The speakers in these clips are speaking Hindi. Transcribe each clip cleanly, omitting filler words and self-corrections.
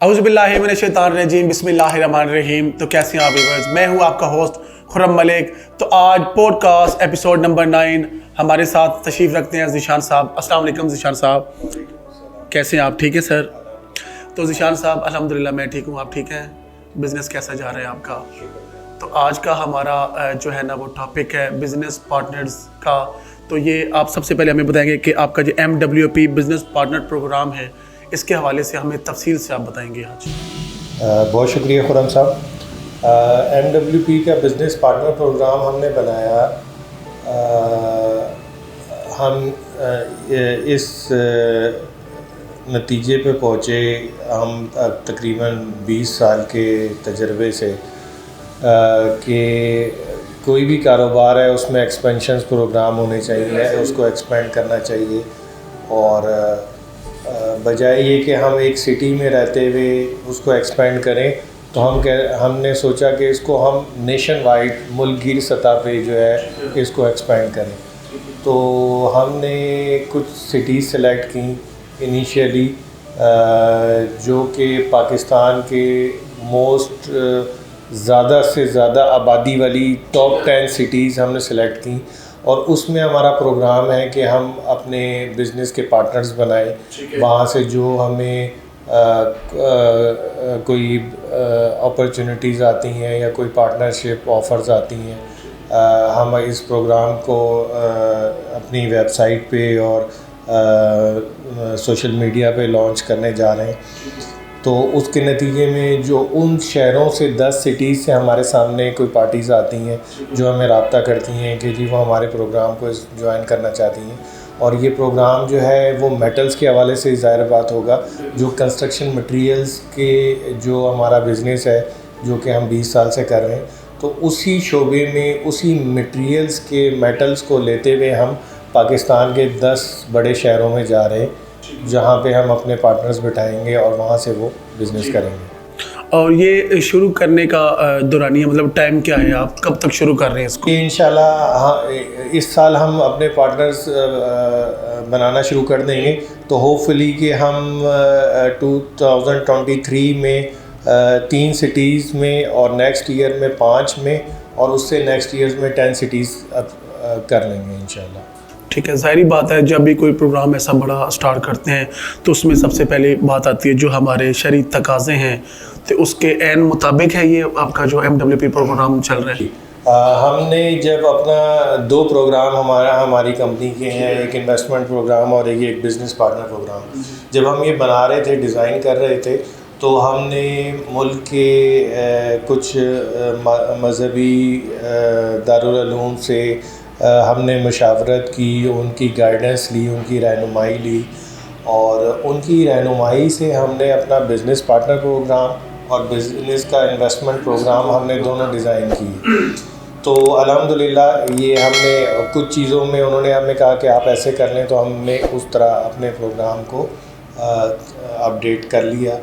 औज़ुबिल्लाहिमिनश्शैतानिर्रजीम बिस्मिल्लाहिर्रहमानिर्रहीम। तो कैसे हैं आप व्यूअर्स, मैं हूं आपका होस्ट खुर्रम मलिक। तो आज पॉडकास्ट एपिसोड नंबर 9 हमारे साथ तशरीफ़ रखते हैं ज़ीशान साहब। अस्सलाम वालेकुम ज़ीशान साहब, कैसे हैं आप? ठीक है सर। तो ज़ीशान साहब अल्हम्दुलिल्लाह मैं ठीक हूँ, आप ठीक हैं? बिज़नेस कैसा जा रहा है आपका? तो आज का हमारा जो है ना वो टॉपिक है बिज़नेस पार्टनर्स का। तो ये आप सबसे पहले हमें बताएंगे कि आपका जो MWP बिज़नेस पार्टनर प्रोग्राम है, इसके हवाले से हमें तफसील से आप बताएंगे आज। बहुत शुक्रिया खुर्रम साहब। MWP का बिज़नेस पार्टनर प्रोग्राम हमने बनाया। हम इस नतीजे पे पहुँचे, हम तकरीबन 20 साल के तजर्बे से कि कोई भी कारोबार है उसमें एक्सपेंशन प्रोग्राम होने चाहिए, उसको एक्सपेंड करना चाहिए। और बजाय ये कि हम एक सिटी में रहते हुए उसको एक्सपेंड करें, तो हमने सोचा कि इसको हम नेशन वाइड मुल्क सतह पे जो है इसको एक्सपेंड करें। तो हमने कुछ सिटीज़ सेलेक्ट की इनिशियली, जो कि पाकिस्तान के मोस्ट ज़्यादा से ज़्यादा आबादी वाली टॉप 10 सिटीज़ हमने सेलेक्ट की। और उसमें हमारा प्रोग्राम है कि हम अपने बिज़नेस के पार्टनर्स बनाएं। वहाँ से जो हमें कोई अपॉर्चुनिटीज़ आती हैं या कोई पार्टनरशिप ऑफ़र्स आती हैं, हम इस प्रोग्राम को अपनी वेबसाइट पे और सोशल मीडिया पे लॉन्च करने जा रहे हैं। तो उसके नतीजे में जो उन शहरों से 10 सिटीज़ से हमारे सामने कोई पार्टीज़ आती हैं जो हमें रब्ता करती हैं कि जी वो हमारे प्रोग्राम को ज्वाइन करना चाहती हैं। और ये प्रोग्राम जो है वो मेटल्स के हवाले से ज़ाहिर बात होगा, जो कंस्ट्रक्शन मटेरियल्स के जो हमारा बिज़नेस है जो कि हम 20 साल से कर रहे हैं, तो उसी शोबे में उसी मटेरियल्स के मेटल्स को लेते हुए हम पाकिस्तान के 10 बड़े शहरों में जा रहे हैं, जहाँ पे हम अपने पार्टनर्स बिठाएंगे और वहाँ से वो बिज़नेस करेंगे। और ये शुरू करने का दौरानिया मतलब टाइम क्या है, आप कब तक शुरू कर रहे हैं इसको? इंशाल्लाह हाँ, इस साल हम अपने पार्टनर्स बनाना शुरू कर देंगे। तो होपफुली कि हम 2023 में 3 सिटीज़ में और नेक्स्ट ईयर में 5 में और उससे नेक्स्ट ईयर में 10 सिटीज़ कर लेंगे इंशाल्लाह। ठीक है, ज़ाहिरी बात है जब भी कोई प्रोग्राम ऐसा बड़ा स्टार्ट करते हैं तो उसमें सबसे पहले बात आती है जो हमारे शरई तकाज़े हैं, तो उसके ऐन मुताबिक है ये आपका जो MWP प्रोग्राम चल रहा है। हमने जब अपना 2 प्रोग्राम हमारी कंपनी के हैं, एक इन्वेस्टमेंट प्रोग्राम और एक बिज़नेस पार्टनर प्रोग्राम, जब हम ये बना रहे थे, डिज़ाइन कर रहे थे, तो हमने मुल्क के कुछ मज़हबी दारुल उलूम से हमने मशावरत की, उनकी गाइडेंस ली, उनकी रहनुमाई ली। और उनकी रहनुमाई से हमने अपना बिज़नेस पार्टनर प्रोग्राम और बिज़नेस का इन्वेस्टमेंट प्रोग्राम हमने दोनों डिज़ाइन किए। तो अल्हम्दुलिल्लाह ये हमने कुछ चीज़ों में उन्होंने हमें कहा कि आप ऐसे कर लें, तो हमने उस तरह अपने प्रोग्राम को अपडेट कर लिया।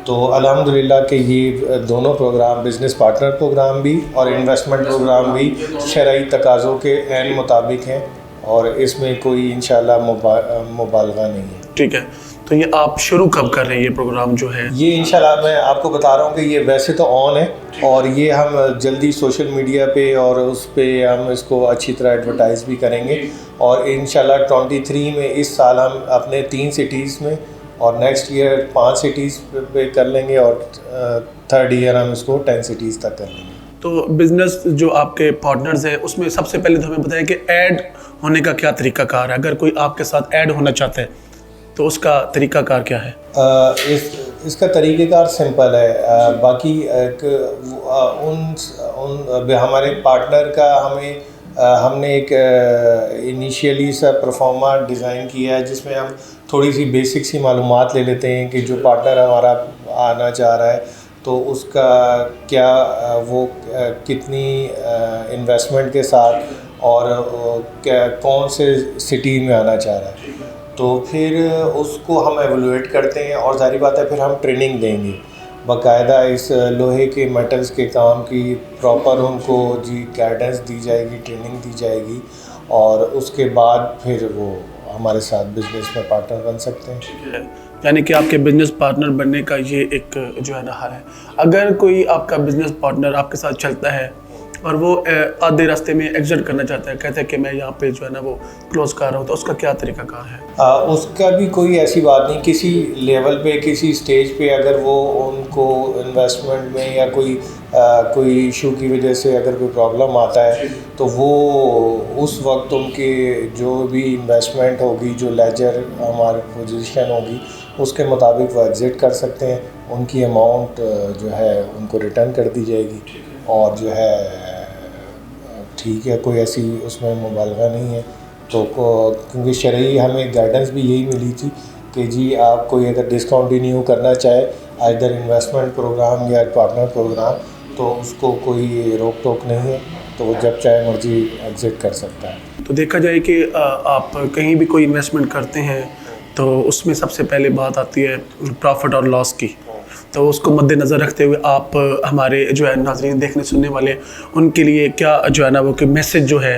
तो अल्हम्दुलिल्लाह कि ये दोनों प्रोग्राम, बिज़नेस पार्टनर प्रोग्राम भी और इन्वेस्टमेंट प्रोग्राम भी शरई तकाज़ों के ऐन मुताबिक हैं और इसमें कोई इंशाल्लाह मुबालगा नहीं है। ठीक है, तो ये आप शुरू कब कर रहे हैं ये प्रोग्राम जो है? ये इंशाल्लाह मैं आपको बता रहा हूँ कि ये वैसे तो ऑन है और ये हम जल्दी सोशल मीडिया पे और उस पे हम इसको अच्छी तरह एडवर्टाइज़ भी करेंगे। और इंशाल्लाह 23 में इस साल हम अपने 3 सिटीज़ में और नेक्स्ट ईयर 5 सिटीज़ पे कर लेंगे और थर्ड ईयर हम इसको 10 सिटीज़ तक कर लेंगे। तो बिज़नेस जो आपके पार्टनर्स हैं उसमें सबसे पहले तो हमें बताएं कि ऐड होने का क्या तरीक़ाकार है। अगर कोई आपके साथ ऐड होना चाहता है तो उसका तरीक़ाकार क्या है? इसका तरीक़ेकार सिंपल है। बाकी हमारे पार्टनर का हमने एक इनिशियली सा परफॉर्मा डिज़ाइन किया है, जिसमें हम थोड़ी सी बेसिक सी मालूमात ले लेते हैं कि जो पार्टनर हमारा आना चाह रहा है तो उसका क्या वो कितनी इन्वेस्टमेंट के साथ और क्या कौन से सिटी में आना चाह रहा है। तो फिर उसको हम एवेलुएट करते हैं और ज़ाहिर बात है फिर हम ट्रेनिंग देंगे बाकायदा इस लोहे के मेटल्स के काम की प्रॉपर उनको जी गाइडेंस दी जाएगी, ट्रेनिंग दी जाएगी और उसके बाद फिर वो हमारे साथ बिजनेस में पार्टनर बन सकते हैं। ठीक है, यानी कि आपके बिजनेस पार्टनर बनने का ये एक जो है ना हर है। अगर कोई आपका बिजनेस पार्टनर आपके साथ चलता है और वो आधे रास्ते में एग्जिट करना चाहता है, कहता है कि मैं यहाँ पे जो है ना वो क्लोज कर रहा हूँ, तो उसका क्या तरीकाकार है? उसका भी कोई ऐसी बात नहीं, किसी लेवल पे किसी स्टेज पे अगर वो उनको इन्वेस्टमेंट में या कोई इशू की वजह से अगर कोई प्रॉब्लम आता है तो वो उस वक्त उनके जो भी इन्वेस्टमेंट होगी, जो लेजर हमारी पोजीशन होगी, उसके मुताबिक वो एग्ज़िट कर सकते हैं। उनकी अमाउंट जो है उनको रिटर्न कर दी जाएगी और जो है ठीक है, कोई ऐसी उसमें मुबालगा नहीं है। तो क्योंकि शरई हमें गाइडेंस भी यही मिली थी कि जी आप कोई अगर डिसकंटिन्यू करना चाहे आइदर इन्वेस्टमेंट प्रोग्राम या पार्टनर प्रोग्राम, तो उसको कोई रोक टोक नहीं है, तो वो जब चाहे मर्जी एग्ज़िट कर सकता है। तो देखा जाए कि आप कहीं भी कोई इन्वेस्टमेंट करते हैं तो उसमें सबसे पहले बात आती है प्रॉफिट और लॉस की। तो उसको मद्देनज़र रखते हुए आप हमारे जो है नाज़रीन देखने सुनने वाले उनके लिए क्या जो है ना वो कि मैसेज जो है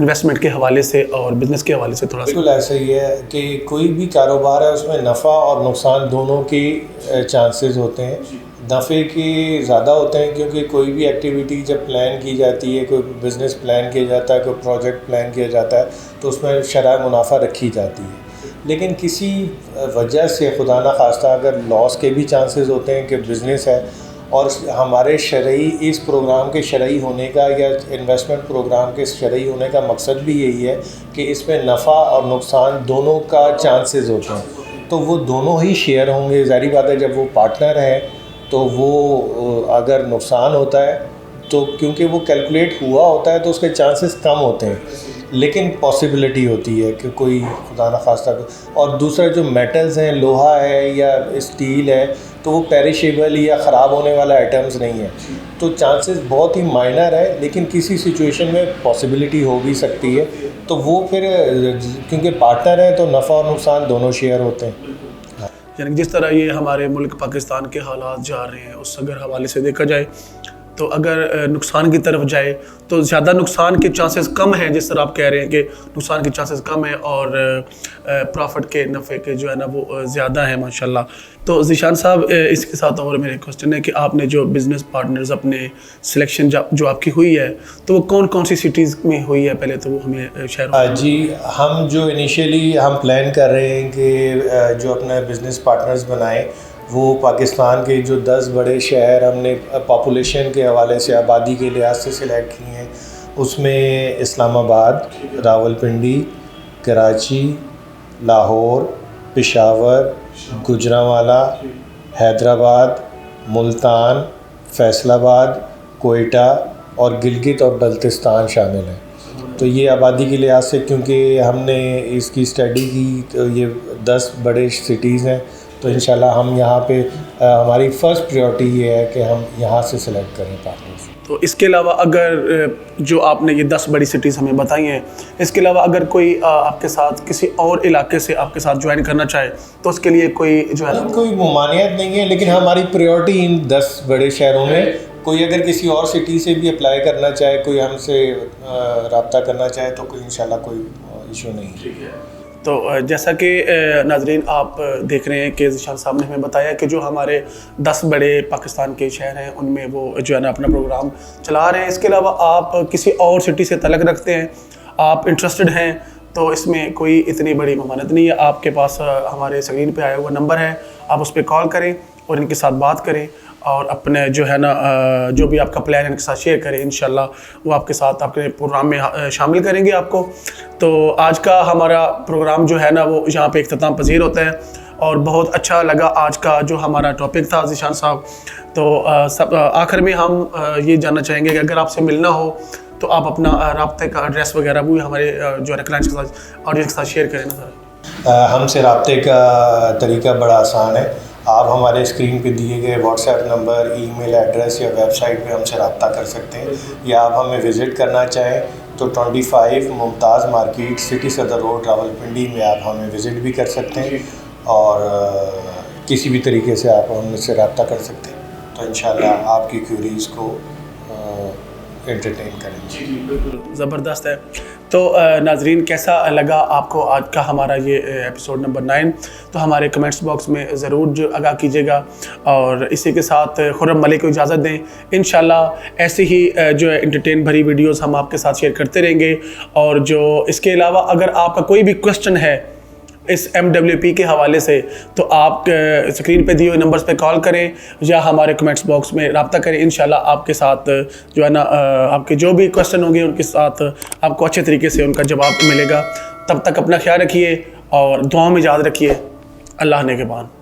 इन्वेस्टमेंट के हवाले से और बिज़नेस के हवाले से थोड़ा सा? बिल्कुल ऐसा ही है कि कोई भी कारोबार है उसमें नफ़ा और नुकसान दोनों के चांसेस होते हैं। नफ़े के ज़्यादा होते हैं क्योंकि कोई भी एक्टिविटी जब प्लान की जाती है, कोई बिज़नेस प्लान किया जाता है, कोई प्रोजेक्ट प्लान किया जाता है, तो उसमें शरह मुनाफा रखी जाती है। लेकिन किसी वजह से खुदा न खास्ता अगर लॉस के भी चांसेस होते हैं कि बिज़नेस है और हमारे शरई इस प्रोग्राम के शरई होने का या इन्वेस्टमेंट प्रोग्राम के शरई होने का मकसद भी यही है कि इसमें नफ़ा और नुकसान दोनों का चांसेस होते हैं, तो वो दोनों ही शेयर होंगे। ज़ाहिर बात है जब वो पार्टनर है तो वो अगर नुकसान होता है तो क्योंकि वो कैलकुलेट हुआ होता है तो उसके चांसेस कम होते हैं, लेकिन पॉसिबिलिटी होती है कि कोई खुदा न खास्ता। और दूसरा जो मेटल्स हैं, लोहा है या स्टील है, तो वो पेरिशेबल या ख़राब होने वाला आइटम्स नहीं है, तो चांसेस बहुत ही माइनर है, लेकिन किसी सिचुएशन में पॉसिबिलिटी हो भी सकती है। तो वो फिर क्योंकि पार्टनर है तो नफ़ा और नुकसान दोनों शेयर होते हैं। यानी जिस तरह ये हमारे मुल्क पाकिस्तान के हालात जा रहे हैं उस अगर हवाले से देखा जाए तो अगर नुकसान की तरफ जाए तो ज़्यादा नुकसान के चांसेस कम हैं, जिस तरह आप कह रहे हैं कि नुकसान के चांसेस कम हैं और प्रॉफिट के नफ़े के जो है ना वो ज़्यादा है माशाल्लाह। तो ज़ीशान साहब, इसके साथ और मेरे क्वेश्चन है कि आपने जो बिज़नेस पार्टनर्स अपने सिलेक्शन जो आपकी हुई है तो वो कौन कौन सी सिटीज़ में हुई है, पहले तो वो हमें शेयर? जी, हम जो इनिशियली हम प्लान कर रहे हैं कि जो अपना बिज़नेस पार्टनर्स बनाएं वो पाकिस्तान के जो 10 बड़े शहर हमने पॉपुलेशन के हवाले से, आबादी के लिहाज से सिलेक्ट किए हैं, उसमें इस्लामाबाद, रावलपिंडी, कराची, लाहौर, पेशावर, गुजरांवाला, हैदराबाद, मुल्तान, फैसलाबाद, कोयटा और गिलगित और बल्तिस्तान शामिल हैं। तो ये आबादी के लिहाज से क्योंकि हमने इसकी स्टडी की तो ये 10 बड़े सिटीज़ हैं, तो इंशाल्लाह हम यहाँ पे हमारी फ़र्स्ट प्रायोरिटी ये है कि हम यहाँ से सिलेक्ट करें पार्टनर्स। तो इसके अलावा अगर जो आपने ये 10 बड़ी सिटीज़ हमें बताई हैं, इसके अलावा अगर कोई आपके साथ किसी और इलाके से आपके साथ ज्वाइन करना चाहे तो उसके लिए कोई जो है कोई ममानियत नहीं है, लेकिन हमारी प्रायोरिटी इन 10 बड़े शहरों में। कोई अगर किसी और सिटी से भी अप्लाई करना चाहे, कोई हमसे रब्ता करना चाहे तो कोई इंशाल्लाह कोई इशू नहीं है। तो जैसा कि नाजरीन आप देख रहे हैं कि ज़ीशान साहब ने हमें बताया कि जो हमारे 10 बड़े पाकिस्तान के शहर हैं उनमें वो जो है ना अपना प्रोग्राम चला रहे हैं। इसके अलावा आप किसी और सिटी से तलक रखते हैं, आप इंटरेस्टेड हैं, तो इसमें कोई इतनी बड़ी ममानत नहीं है। आपके पास हमारे स्क्रीन पे आया हुआ नंबर है, आप उस पर कॉल करें और इनके साथ बात करें और अपने जो है ना जो भी आपका प्लान है इनके साथ शेयर करें। इंशाल्लाह वो आपके साथ आपके प्रोग्राम में शामिल करेंगे आपको। तो आज का हमारा प्रोग्राम जो है ना वो यहाँ पे इख्तिताम पज़ीर होता है और बहुत अच्छा लगा आज का जो हमारा टॉपिक था ज़ीशान साहब। तो सब आखिर में हम ये जानना चाहेंगे कि अगर आपसे मिलना हो तो आप अपना राब्ते का एड्रेस वगैरह भी हमारे जो है क्लाइंट्स के साथ ऑडियंस के साथ शेयर करें ना सर। हमसे राब्ते का तरीका बड़ा आसान है। आप हमारे स्क्रीन पे दिए गए व्हाट्सएप नंबर, ईमेल एड्रेस या वेबसाइट पे हमसे रब्ता कर सकते हैं, या आप हमें विज़िट करना चाहें तो 25 मुमताज़ मार्केट, सिटी सदर रोड, रावलपिंडी में आप हमें विज़िट भी कर सकते हैं और किसी भी तरीके से आप हमसे रब्ता कर सकते हैं। तो इंशाल्लाह आपकी क्यूरीज़ को एंटरटेन करेंगे। जी बिल्कुल ज़बरदस्त है। तो नाजरीन, कैसा लगा आपको आज का हमारा ये एपिसोड नंबर 9? तो हमारे कमेंट्स बॉक्स में ज़रूर जो आगाह कीजिएगा, और इसी के साथ खुर्रम मलिक को इजाज़त दें। इंशाल्लाह ऐसे ही जो है एंटरटेन भरी वीडियोस हम आपके साथ शेयर करते रहेंगे। और जो इसके अलावा अगर आपका कोई भी क्वेश्चन है इस MWP के हवाले से, तो आप स्क्रीन पे दिए हुए नंबर्स पे कॉल करें या हमारे कमेंट्स बॉक्स में रब्ता करें। इंशाल्लाह आपके साथ जो है ना आपके जो भी क्वेश्चन होंगे उनके साथ आपको अच्छे तरीके से उनका जवाब मिलेगा। तब तक अपना ख्याल रखिए और दुआओं में याद रखिए। अल्लाह ने के बाद।